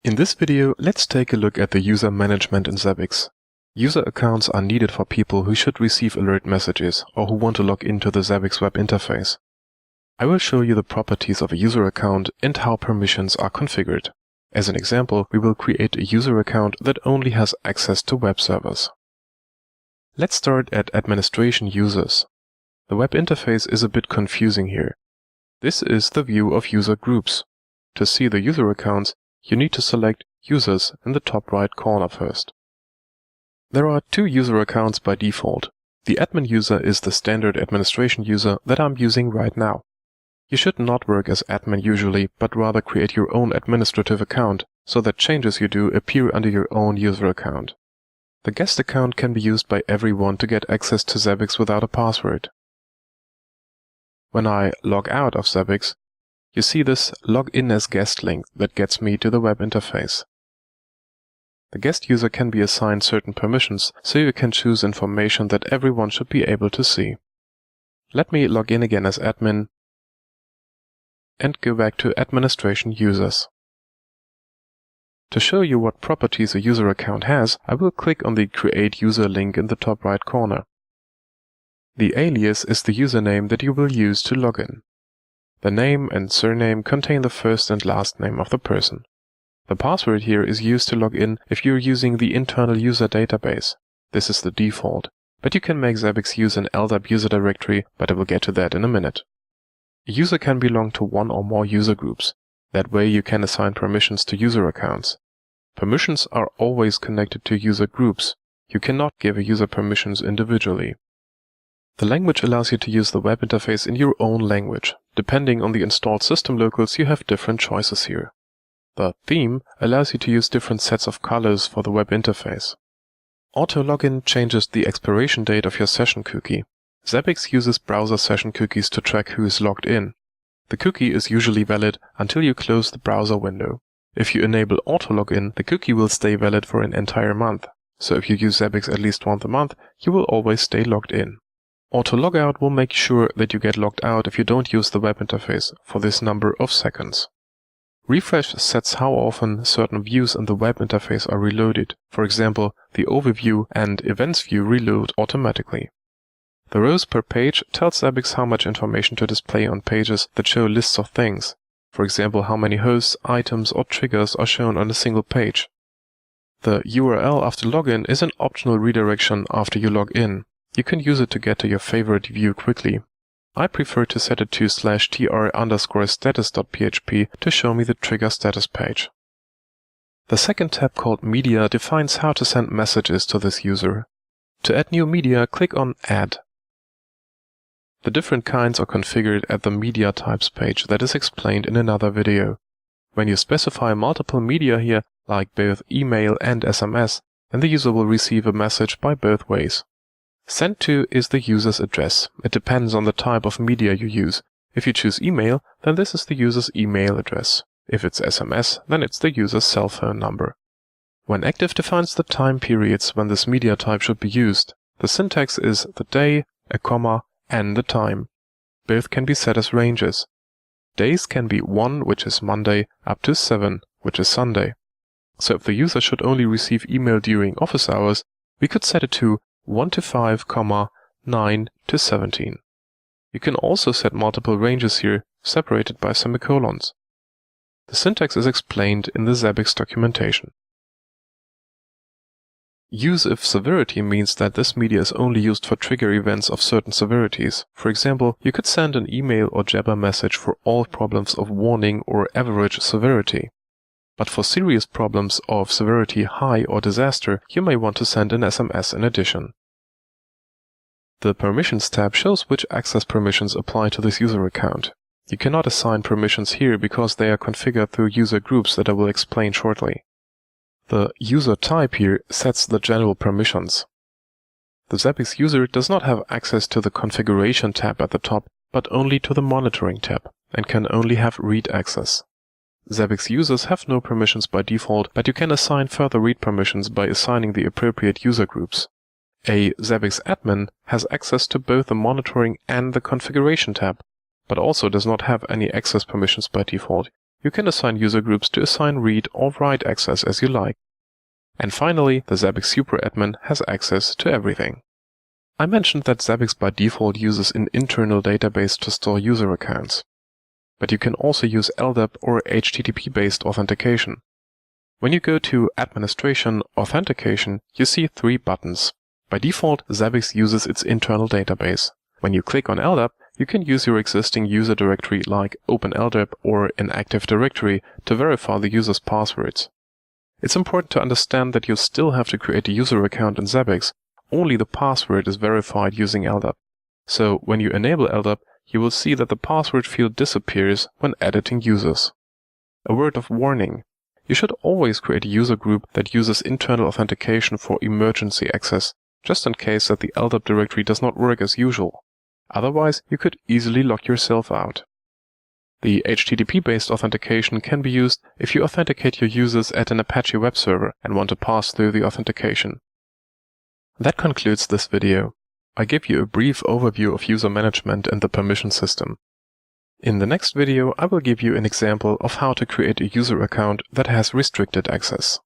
In this video, let's take a look at the user management in Zabbix. User accounts are needed for people who should receive alert messages or who want to log into the Zabbix web interface. I will show you the properties of a user account and how permissions are configured. As an example, we will create a user account that only has access to web servers. Let's start at Administration Users. The web interface is a bit confusing here. This is the view of user groups. To see the user accounts, you need to select Users in the top right corner first. There are two user accounts by default. The admin user is the standard administration user that I'm using right now. You should not work as admin usually, but rather create your own administrative account, so that changes you do appear under your own user account. The guest account can be used by everyone to get access to Zabbix without a password. When I log out of Zabbix, you see this Log in as guest link that gets me to the web interface. The guest user can be assigned certain permissions, so you can choose information that everyone should be able to see. Let me log in again as admin and go back to Administration Users. To show you what properties a user account has, I will click on the Create User link in the top right corner. The alias is the username that you will use to log in. The name and surname contain the first and last name of the person. The password here is used to log in if you're using the internal user database. This is the default, but you can make Zabbix use an LDAP user directory, but I will get to that in a minute. A user can belong to one or more user groups. That way you can assign permissions to user accounts. Permissions are always connected to user groups. You cannot give a user permissions individually. The language allows you to use the web interface in your own language. Depending on the installed system locals, you have different choices here. The theme allows you to use different sets of colors for the web interface. Auto login changes the expiration date of your session cookie. Zabbix uses browser session cookies to track who is logged in. The cookie is usually valid until you close the browser window. If you enable auto login, the cookie will stay valid for an entire month. So if you use Zabbix at least once a month, you will always stay logged in. Auto logout will make sure that you get logged out if you don't use the web interface for this number of seconds. Refresh sets how often certain views in the web interface are reloaded. For example, the overview and events view reload automatically. The rows per page tells Zabbix how much information to display on pages that show lists of things. For example, how many hosts, items, or triggers are shown on a single page. The URL after login is an optional redirection after you log in. You can use it to get to your favorite view quickly. I prefer to set it to /tr_status.php to show me the trigger status page. The second tab called Media defines how to send messages to this user. To add new media, click on Add. The different kinds are configured at the Media Types page that is explained in another video. When you specify multiple media here, like both email and SMS, then the user will receive a message by both ways. Send to is the user's address. It depends on the type of media you use. If you choose email, then this is the user's email address. If it's SMS, then it's the user's cell phone number. When active defines the time periods when this media type should be used. The syntax is the day, a comma, and the time. Both can be set as ranges. Days can be 1, which is Monday, up to 7, which is Sunday. So if the user should only receive email during office hours, we could set it to 1 to 5, 9 to 17. You can also set multiple ranges here, separated by semicolons. The syntax is explained in the Zabbix documentation. Use if severity means that this media is only used for trigger events of certain severities. For example, you could send an email or Jabber message for all problems of warning or average severity. But for serious problems of severity high or disaster, you may want to send an SMS in addition. The Permissions tab shows which access permissions apply to this user account. You cannot assign permissions here because they are configured through user groups that I will explain shortly. The user type here sets the general permissions. The Zabbix user does not have access to the Configuration tab at the top, but only to the Monitoring tab, and can only have read access. Zabbix users have no permissions by default, but you can assign further read permissions by assigning the appropriate user groups. A Zabbix admin has access to both the Monitoring and the Configuration tab, but also does not have any access permissions by default. you can assign user groups to assign read or write access as you like. And finally, the Zabbix superadmin has access to everything. I mentioned that Zabbix by default uses an internal database to store user accounts. But you can also use LDAP or HTTP-based authentication. When you go to Administration Authentication, you see 3 buttons. By default, Zabbix uses its internal database. When you click on LDAP, you can use your existing user directory like OpenLDAP or an Active Directory to verify the user's passwords. It's important to understand that you still have to create a user account in Zabbix. Only the password is verified using LDAP. So when you enable LDAP, you will see that the password field disappears when editing users. A word of warning. You should always create a user group that uses internal authentication for emergency access, just in case that the LDAP directory does not work as usual. Otherwise, you could easily lock yourself out. The HTTP-based authentication can be used if you authenticate your users at an Apache web server and want to pass through the authentication. That concludes this video. I gave you a brief overview of user management and the permission system. In the next video, I will give you an example of how to create a user account that has restricted access.